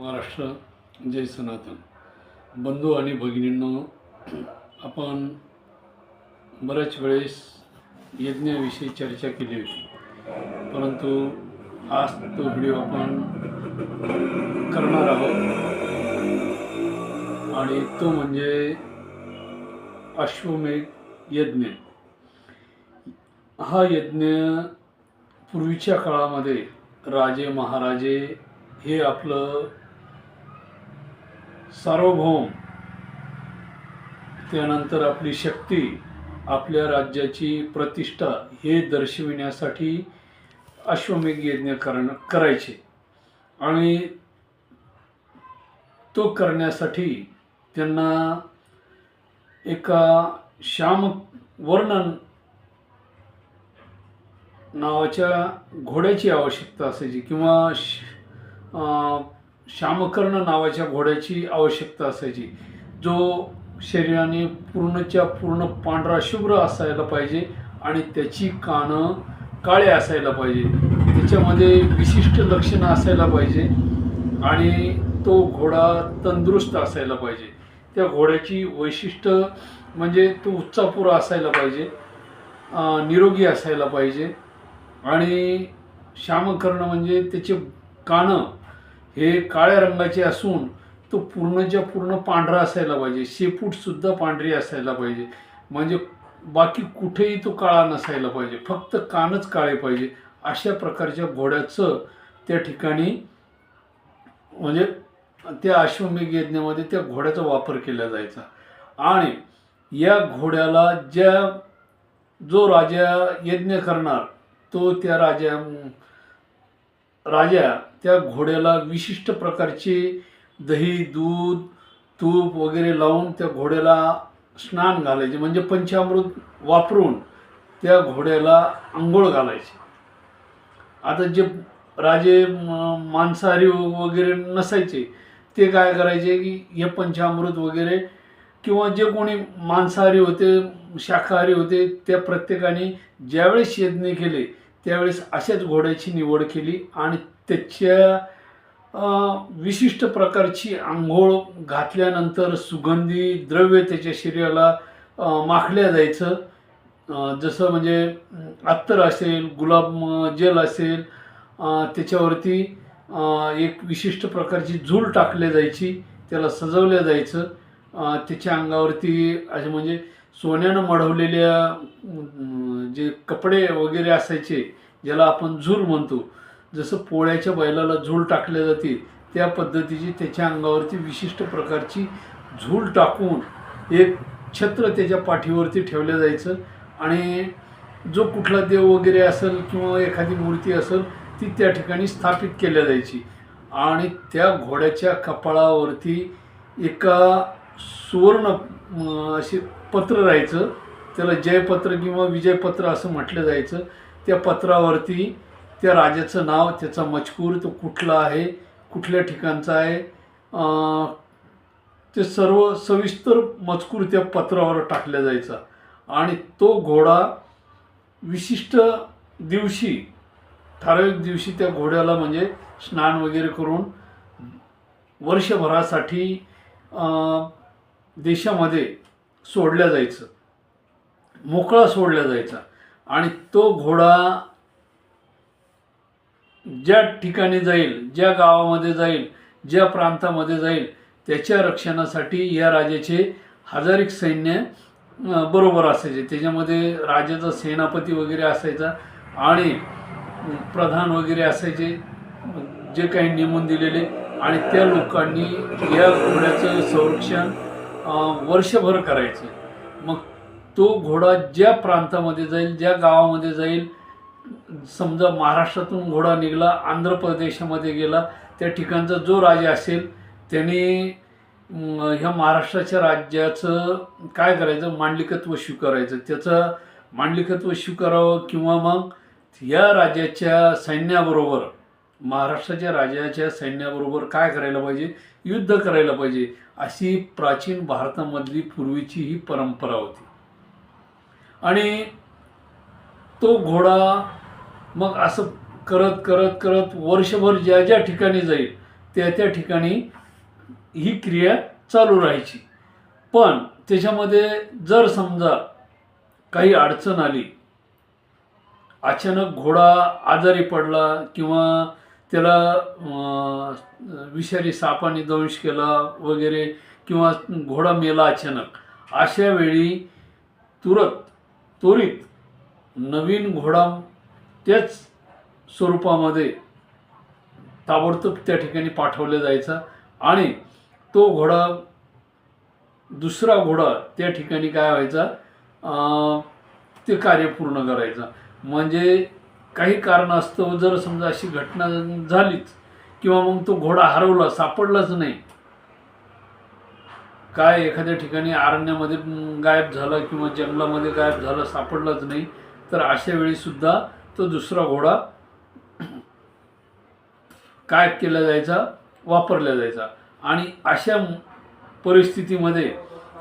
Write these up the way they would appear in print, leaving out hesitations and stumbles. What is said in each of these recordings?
महाराष्ट्र, जय सनातन. बंधू आणि भगिनींनो, आपण बऱ्याच वेळेस यज्ञाविषयी चर्चा केली होती, परंतु आज तो व्हिडिओ आपण करणार आहोत आणि तो म्हणजे अश्वमेध यज्ञ. हा यज्ञ पूर्वीच्या काळामध्ये राजे महाराजे हे आपलं सार्वभौम, त्यानंतर आपली शक्ती, आपल्या राज्याची प्रतिष्ठा हे दर्शविण्यासाठी अश्वमेध यज्ञ करायचे. आणि तो करण्यासाठी त्यांना एका श्यामवर्ण नावाच्या घोड्याची आवश्यकता असायची, किंवा श्यामकर्ण नावाच्या घोड्याची आवश्यकता असायची, जो शरीराने पूर्णच्या पूर्ण पांढरा शुभ्र असायला पाहिजे आणि त्याची कानं काळे असायला पाहिजे, त्याच्यामध्ये विशिष्ट लक्षणं असायला पाहिजे आणि तो घोडा तंदुरुस्त असायला पाहिजे. त्या घोड्याची वैशिष्ट्य म्हणजे तो उच्चापुरा असायला पाहिजे, निरोगी असायला पाहिजे. आणि श्यामकर्ण म्हणजे त्याचे कानं हे काळ्या रंगाचे असून तो पूर्णच्या पूर्ण पांढरा असायला पाहिजे, शेपूटसुद्धा पांढरी असायला पाहिजे, म्हणजे बाकी कुठेही तो काळा नसायला पाहिजे, फक्त कानच काळे पाहिजे. अशा प्रकारच्या घोड्याचं त्या ठिकाणी म्हणजे त्या अश्वमेध यज्ञामध्ये त्या घोड्याचा वापर केला जायचा. आणि या घोड्याला जो राजा यज्ञ करणार तो त्या राजा त्या घोड्याला विशिष्ट प्रकारचे दही, दूध, तूप वगैरे लावून त्या घोड्याला स्नान घालायचे, म्हणजे पंचामृत वापरून त्या घोड्याला आंघोळ घालायचे. आता जे राजे मांसाहारी वगैरे नसायचे ते काय करायचे की हे पंचामृत वगैरे, किंवा जे कोणी मांसाहारी होते, शाकाहारी होते, त्या प्रत्येकाने ज्यावेळेस यज्ञ केले त्यावेळेस अशाच घोड्याची निवड केली आणि त्याच्या विशिष्ट प्रकारची आंघोळ घातल्यानंतर सुगंधी द्रव्य त्याच्या शरीराला माखल्या जायचं. जसं म्हणजे अत्तर असेल, गुलाब जेल असेल, त्याच्यावरती एक विशिष्ट प्रकारची झूल टाकल्या जायची, त्याला सजवल्या जायचं. त्याच्या अंगावरती असे म्हणजे सोन्यानं मढवलेल्या जे कपडे वगैरे असायचे, ज्याला आपण झूल म्हणतो, जसं पोळ्याच्या बैलाला झूल टाकल्या जाते त्या पद्धतीची त्याच्या अंगावरती विशिष्ट प्रकारची झूल टाकून एक छत्र त्याच्या पाठीवरती ठेवलं जायचं. आणि जो कुठला देव वगैरे असेल किंवा एखादी मूर्ती असेल ती त्या ठिकाणी स्थापित केल्या जायची. आणि त्या घोड्याच्या कपाळावरती एका सुवर्ण असे पत्र राहायचं, त्याला जयपत्र किंवा विजयपत्र असं म्हटलं जायचं. त्या पत्रावरती त्या राजाचं नाव, त्याचा मजकूर, तो कुठला आहे, कुठल्या ठिकाणचा आहे, ते सर्व सविस्तर मजकूर त्या पत्रावर टाकला जायचा. आणि तो घोडा विशिष्ट दिवशी, ठराविक दिवशी त्या घोड्याला म्हणजे स्नान वगैरे करून वर्षभरासाठी देशामध्ये सोडल्या जायचं, मोकळा सोडल्या जायचा. आणि तो घोडा ज्या ठिकाणी जाईल, ज्या गावामध्ये जाईल, ज्या प्रांतामध्ये जाईल, त्याच्या रक्षणासाठी या राजाचे हजारिक सैन्य बरोबर असायचे. त्याच्यामध्ये राजाचा सेनापती वगैरे असायचा आणि प्रधान वगैरे असायचे, जे काही नेमून दिलेले. आणि त्या लोकांनी या घोड्याचं संरक्षण वर्षभर करायचं. मग तो घोडा ज्या प्रांतामध्ये जाईल, ज्या गावामध्ये जाईल, समजा महाराष्ट्रातून घोडा निघाला, आंध्र प्रदेशामध्ये गेला, त्या ठिकाणचा जो राजा असेल त्याने ह्या महाराष्ट्राच्या राज्याचं काय करायचं, मांडलिकत्व स्वीकारायचं, त्याचं मांडलिकत्व स्वीकारावं. किंवा मग या राजाच्या सैन्याबरोबर, महाराष्ट्राच्या राजाच्या सैन्याबरोबर काय करायला पाहिजे, युद्ध करायला पाहिजे. अशी प्राचीन भारतामधली पूर्वीची ही परंपरा होती. आणि तो घोडा मग असं करत करत करत वर्षभर ज्या ज्या ठिकाणी जाईल त्या ठिकाणी ही क्रिया चालू राहायची. पण त्याच्यामध्ये जर समजा काही अडचण आली, अचानक घोडा आजारी पडला किंवा त्याला विषारी सापाने दंश केला वगैरे, किंवा घोडा मेला अचानक, अशा वेळी त्वरित नवीन घोडा त्याच स्वरूपामध्ये ताबडतोब त्या ठिकाणी पाठवला जायचा आणि तो घोडा, दुसरा घोडा त्या ठिकाणी काय व्हायचा, ते कार्य पूर्ण करायचा. म्हणजे काही कारणास्तव जर समजा अशी घटना झालीच किंवा मग तो घोडा हरवला, सापडलाच नाही, काय एखाद्या ठिकाणी अरण्यामध्ये गायब झाला किंवा जंगलामध्ये गायब झाला, सापडलाच नाही, तर अशा वेळी सुद्धा तो दुसरा घोडा काय केला जायचा, वापरला जायचा. आणि अशा परिस्थितीमध्ये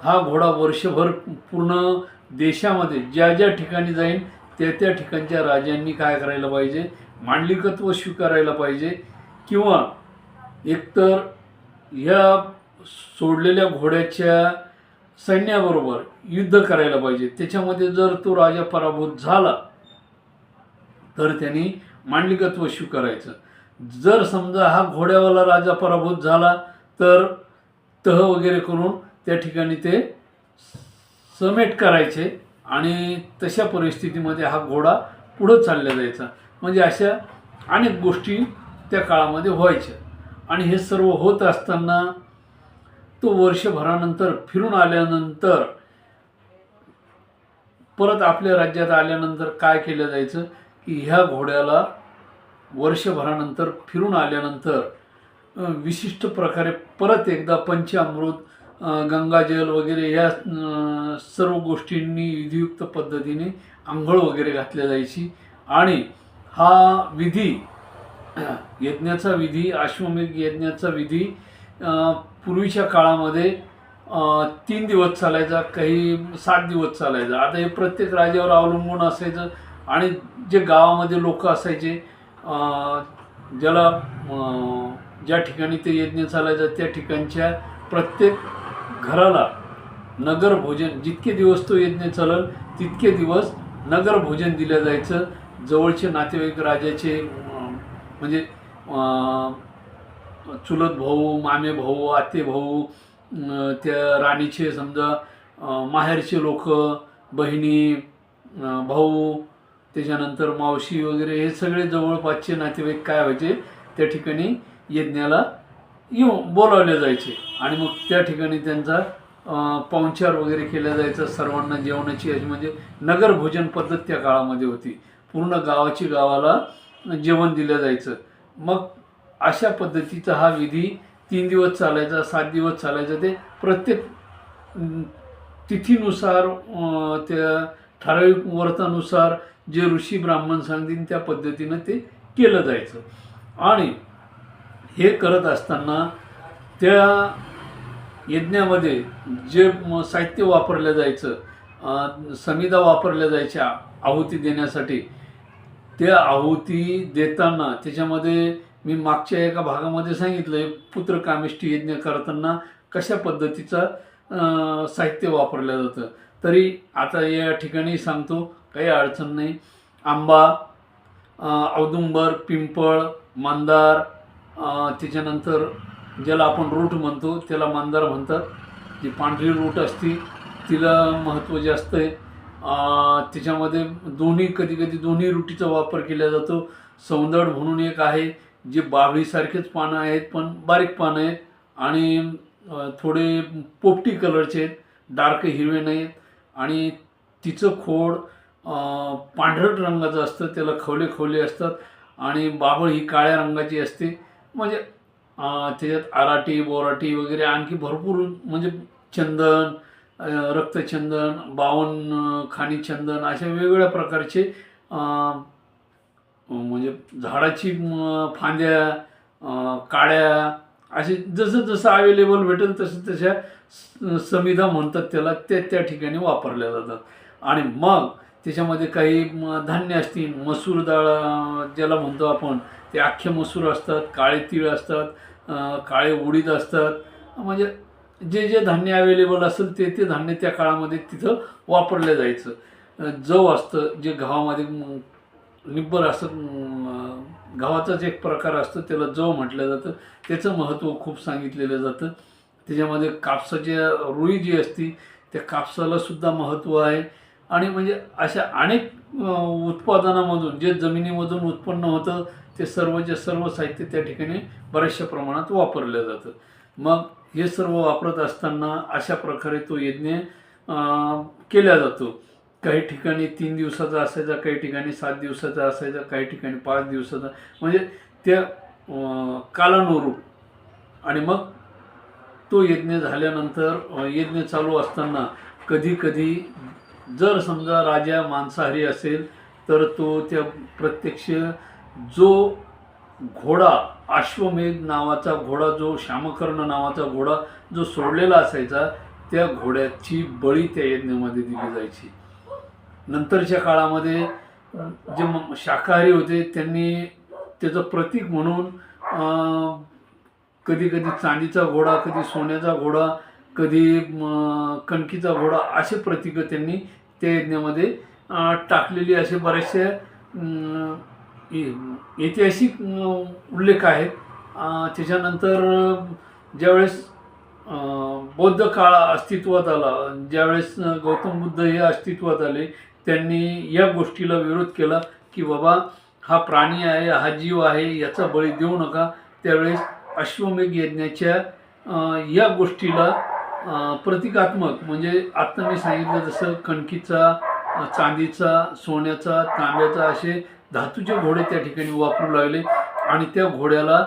हा घोडा वर्षभर पूर्ण देशामध्ये ज्या ठिकाणी जाईल त्या ठिकाणच्या राजांनी काय करायला पाहिजे, मांडलिकत्व स्वीकारायला पाहिजे, किंवा एकतर या सोडलेल्या घोड्याच्या सैन्याबरोबर युद्ध करायला पाहिजे. त्याच्यामध्ये जर तो राजा पराभूत झाला तर त्यांनी मांडलिकत्व स्वीकारायचं. जर समजा हा घोड्यावाला राजा पराभूत झाला तर तह वगैरे करून त्या ठिकाणी ते समेट करायचे आणि तशा परिस्थितीमध्ये हा घोडा पुढं चालला जायचा. म्हणजे अशा अनेक गोष्टी त्या काळामध्ये व्हायच्या. आणि हे सर्व होत असताना तो वर्षभरानंतर फिरून आल्यानंतर परत आपल्या राज्यात आल्यानंतर काय केलं जायचं की ह्या घोड्याला वर्षभरानंतर फिरून आल्यानंतर विशिष्ट प्रकारे परत एकदा पंचामृत, गंगाजल वगैरे या सर्व गोष्टींनी विधियुक्त पद्धतीने आंघोळ वगैरे घातल्या जायची. आणि हा विधी, यज्ञाचा विधी, अश्वमेध यज्ञाचा विधी पूर्वीच्या काळामध्ये 3 दिवस चालायचा, काही 7 दिवस चालायचा. आता हे प्रत्येक राज्यावर अवलंबून असायचं. आणि जे गावामध्ये लोक असायचे, ज्याला ज्या ठिकाणी ते यज्ञ चालायचा त्या ठिकाणच्या प्रत्येक घराला नगर भोजन, जितके दिवस तो यज्ञ चालल तितके दिवस नगर भोजन दिलं जायचं. जवळचे नातेवाईक राजाचे, म्हणजे चुलत भाऊ, मामे भाऊ, आते भाऊ, त्या राणीचे समजा माहेरचे लोक, बहिणी, भाऊ, त्याच्यानंतर मावशी वगैरे, हे सगळे जवळपासचे नातेवाईक काय व्हायचे, त्या ठिकाणी यज्ञाला येऊन बोलावले जायचे. आणि मग त्या ठिकाणी त्यांचा पाहुणचार वगैरे केला जायचा. सर्वांना जेवणाची अशी म्हणजे नगर भोजन पद्धत त्या काळामध्ये होती. पूर्ण गावाला जेवण दिलं जायचं. मग अशा पद्धतीचा हा विधी 3 दिवस चालायचा, 7 दिवस चालायचा. ते प्रत्येक तिथीनुसार, त्या ठराविक व्रतानुसार जे ऋषी ब्राह्मण सांगतील त्या पद्धतीनं ते केलं जायचं. आणि हे करत असताना त्या यज्ञामध्ये जे साहित्य वापरलं जायचं, समिधा वापरल्या जायच्या आहुती देण्यासाठी, त्या आहुती देताना त्याच्यामध्ये मी मागच्या एका भागामध्ये सांगितलं आहे, पुत्रकामेष्टी यज्ञ करताना कशा पद्धतीचा साहित्य वापरलं जातं. तरी आता या ठिकाणी सांगतो, काही अडचण नाही. आंबा, औदुंबर, पिंपळ, मंदार, त्याच्यानंतर ज्याला आपण रूट म्हणतो त्याला मंदार म्हणतात. जी पांढरी रूट असते तिला महत्त्व जास्त आहे. त्याच्यामध्ये कधी कधी दोन्ही रुटीचा वापर केला जातो. सौंदड म्हणून एक आहे, जे बाभळीसारखेच पानं आहेत पण बारीक पानं आहेत आणि थोडे पोपटी कलरचे आहेत, डार्क हिरवे नाहीत. आणि तिचं खोड पांढरट रंगाचं असतं, त्याला खवले असतात. आणि बाभळ ही काळ्या रंगाची असते. म्हणजे त्याच्यात आराटी, बोराटी वगैरे आणखी भरपूर, म्हणजे चंदन, रक्तचंदन, 52 खाणी चंदन, अशा वेगवेगळ्या प्रकारचे, म्हणजे झाडाची फांद्या, काड्या, असे जसं अवेलेबल भेटेल तशा समिधा म्हणतात त्याला, त्या ठिकाणी वापरल्या जातात. आणि मग त्याच्यामध्ये काही धान्य असतील, मसूर डाळ ज्याला म्हणतो आपण, ते अख्खे मसूर असतात, काळे तीळ असतात, काळे उडीद असतात, म्हणजे जे जे धान्य अवेलेबल असेल ते ते धान्य त्या काळामध्ये तिथं वापरलं जायचं. जव असतं जे गव्हामध्ये निब्बर असं गव्हाचाच एक प्रकार असतो, त्याला जव म्हटलं जातं. त्याचं महत्त्व खूप सांगितलेलं जातं. त्याच्यामध्ये कापसाची रुई जी असती त्या कापसाला सुद्धा महत्त्व आहे. आणि म्हणजे अशा अनेक उत्पादनामधून जे जमिनीमधून उत्पन्न होतं ते सर्वचे सर्व साहित्य त्या ठिकाणी बऱ्याचशा प्रमाणात वापरलं जातं. मग हे सर्व वापरत असताना अशा प्रकारे तो यज्ञ केला जातो. काही ठिकाणी 3 दिवसाचा असायचा, काही ठिकाणी 7 दिवसाचा असायचा, काही ठिकाणी 5 दिवसाचा, म्हणजे त्या कालानुरूप. आणि मग तो यज्ञ झाल्यानंतर यज्ञ चालू असताना कधी कधी जर समजा राजा मांसाहारी असेल तर तो त्या प्रत्यक्ष जो घोडा अश्वमेध नावाचा घोडा, जो श्यामकर्ण नावाचा घोडा जो सोडलेला असायचा, त्या घोड्याची बळी त्या यज्ञामध्ये दिली जायची. नंतरच्या काळामध्ये जे शाकाहारी होते त्यांनी त्याचं प्रतीक म्हणून कधी कधी चांदीचा घोडा, कधी सोन्याचा घोडा, कधी कणकीचा घोडा, असे प्रतीकं त्यांनी त्या यज्ञामध्ये टाकलेली असे बरेचसे ऐतिहासिक उल्लेख आहेत. त्याच्यानंतर ज्यावेळेस बौद्ध काळ अस्तित्वात आला, ज्यावेळेस गौतम बुद्ध हे अस्तित्वात आले, त्यांनी या गोष्टीला विरोध केला की बाबा हा प्राणी आहे, हा जीव आहे, याचा बळी देऊ नका. त्यावेळेस अश्वमेध यज्ञाच्या या गोष्टीला प्रतिकात्मक, म्हणजे आत्ता मी सांगितलं जसं कणकीचा, चांदीचा, सोन्याचा, तांब्याचा असे धातूचे घोडे त्या ठिकाणी वापरू लागले. आणि त्या घोड्याला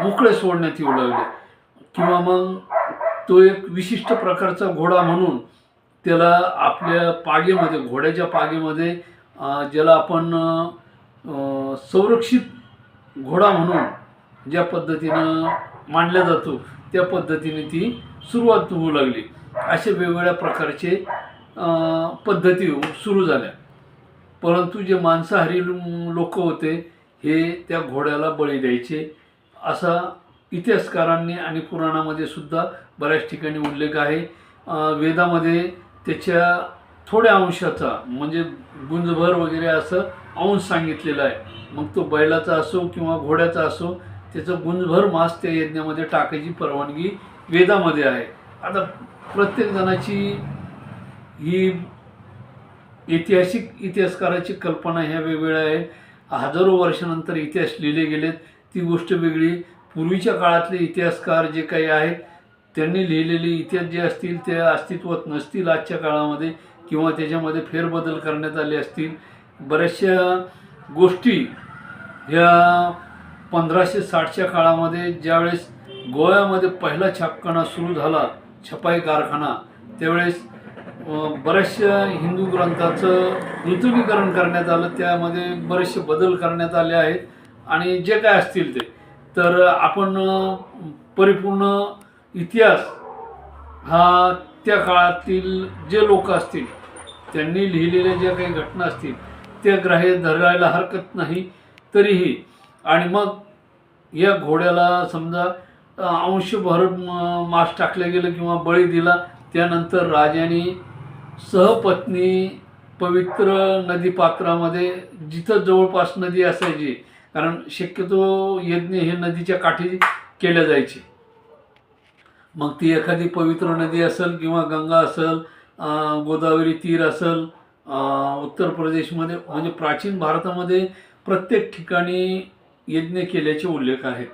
मोकळे सोडण्यात येऊ लागले. किंवा मग तो एक विशिष्ट प्रकारचा घोडा म्हणून त्याला आपल्या पागेमध्ये, घोड्याच्या पागेमध्ये, ज्याला आपण संरक्षित घोडा म्हणून ज्या पद्धतीनं मांडला जातो त्या पद्धतीने ती सुरुवात होऊ लागली. अशा वेगवेगळ्या प्रकारचे पद्धती सुरू झाल्या. परंतु जे मांसाहारी लोक होते हे त्या घोड्याला बळी द्यायचे, असा इतिहासकारांनी आणि पुराणामध्ये सुद्धा बऱ्याच ठिकाणी उल्लेख आहे. वेदामध्ये त्याच्या थोड्या अंशाचा, म्हणजे गुंजभर वगैरे असं अंश सांगितलेला आहे. मग तो बैलाचा असो किंवा घोड्याचा असो, त्याचं गुंजभर मांस त्या यज्ञामध्ये टाकायची परवानगी वेदामध्ये आहे. आता प्रत्येक जणाची ही ऐतिहासिक इतिहासकाराची कल्पना ह्या वेगवेगळ्या आहेत. हजारो वर्षानंतर इतिहास लिहिले गेलेत ती गोष्ट वेगळी. पूर्वीच्या काळातले इतिहासकार जे काही आहेत त्यांनी लिहिलेले इतिहास जे असतील ते अस्तित्वात नसतील आजच्या काळामध्ये, किंवा त्याच्यामध्ये फेरबदल करण्यात आले असतील. बऱ्याचशा गोष्टी ह्या 1560च्या काळामध्ये ज्यावेळेस गोव्यामध्ये पहिला छापखाना सुरू झाला, छपाई कारखाना, त्यावेळेस बऱ्याचशा हिंदू ग्रंथाचं नूतनीकरण करण्यात आलं. त्यामध्ये बरेचसे बदल करण्यात आले आहेत. आणि जे काय असतील ते तर आपण परिपूर्ण इतिहास हा त्या काळातील जे लोक असतील त्यांनी लिहिलेल्या ज्या काही घटना असतील त्या ग्राह्य धरायला हरकत नाही. तरीही आणि मग या घोड्याला समजा अंशभर मांस टाकलं गेलं किंवा बळी दिला, त्यानंतर राजाने सहपत्नी पवित्र नदी पात्रामध्ये, जिथं जवळपास नदी असायची, कारण शक्यतो यज्ञ हे नदीच्या काठी केले जायचे, मग ती एखादी पवित्र नदी असेल किंवा गंगा असेल, गोदावरी तीर असेल, उत्तर प्रदेशमध्ये, म्हणजे प्राचीन भारतामध्ये प्रत्येक ठिकाणी यज्ञ केल्याचे उल्लेख आहेत.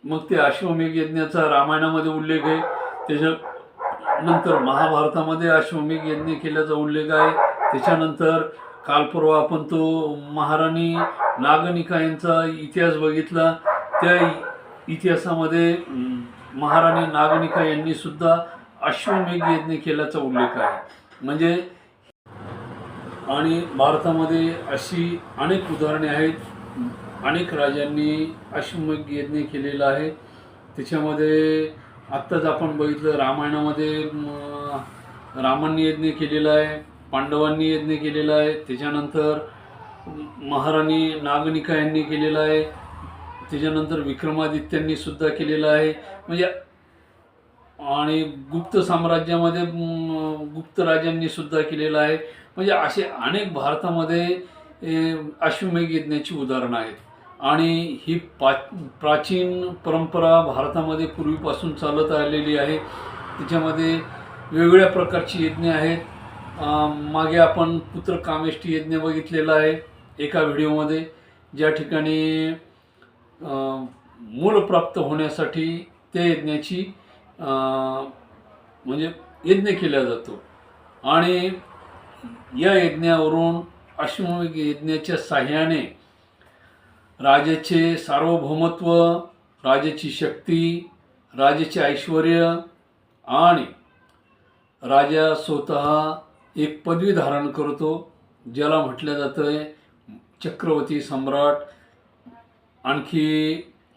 मग ते अश्वमेध यज्ञाचा रामायणामध्ये उल्लेख आहे, त्याच्यानंतर महाभारतामध्ये अश्वमेध यज्ञ केल्याचा उल्लेख आहे. त्याच्यानंतर कालपर्वा आपण तो महाराणी नागनिका यांचा इतिहास बघितला, त्या इतिहासामध्ये महाराणी नागनिका यांनी सुद्धा अश्वमेध यज्ञ केल्याचा उल्लेख आहे. म्हणजे आणि भारतामध्ये अशी अनेक उदाहरणे आहेत, अनेक राजांनी अश्वमेध यज्ञ केलेला आहे. त्याच्यामध्ये आत्ताच आपण बघितलं रामायणामध्ये रामांनी यज्ञ केलेला आहे, पांडवांनी यज्ञ केलेला आहे, त्याच्यानंतर महाराणी नागनिका यांनी केलेला आहे, त्याच्यानंतर विक्रमादित्यांनी सुद्धा केलेलं आहे. म्हणजे आणि गुप्त साम्राज्यामध्ये गुप्त राजांनी सुद्धा केलेलं आहे. म्हणजे असे अनेक भारतामध्ये अश्वमेध यज्ञाची उदाहरणं आहेत. आणि ही प्राचीन परंपरा भारतामध्ये पूर्वीपासून चालत आलेली आहे. त्याच्यामध्ये वेगवेगळ्या प्रकारची यज्ञ आहेत. मागे आपण पुत्रकामेष्टी यज्ञ बघितलेला आहे एका व्हिडिओमध्ये, ज्या ठिकाणी मूल प्राप्त होण्यासाठी त्या यज्ञाची म्हणजे यज्ञ केला जातो. आणि या यज्ञावरून अश्वमेध यज्ञाच्या साह्याने राजाचे सार्वभौमत्व, राजाची शक्ती, राजाचे ऐश्वर आणि राजा स्वतः एक पदवी धारण करतो, ज्याला म्हटलं जातं आहे चक्रवर्ती सम्राट. आणखी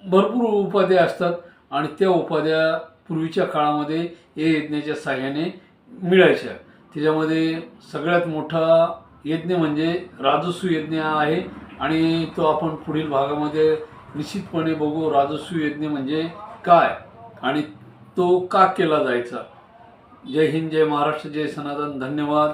भरपूर उपाध्या असतात आणि त्या उपाध्या पूर्वीच्या काळामध्ये या यज्ञाच्या साह्याने मिळायच्या. त्याच्यामध्ये सगळ्यात मोठा यज्ञ म्हणजे राजसूय यज्ञ आहे आणि तो आपण पुढील भागामध्ये निश्चितपणे बघू. राजसूय यज्ञ म्हणजे काय आणि तो का केला जायचा. जय हिंद, जय महाराष्ट्र, जय सनातन. धन्यवाद.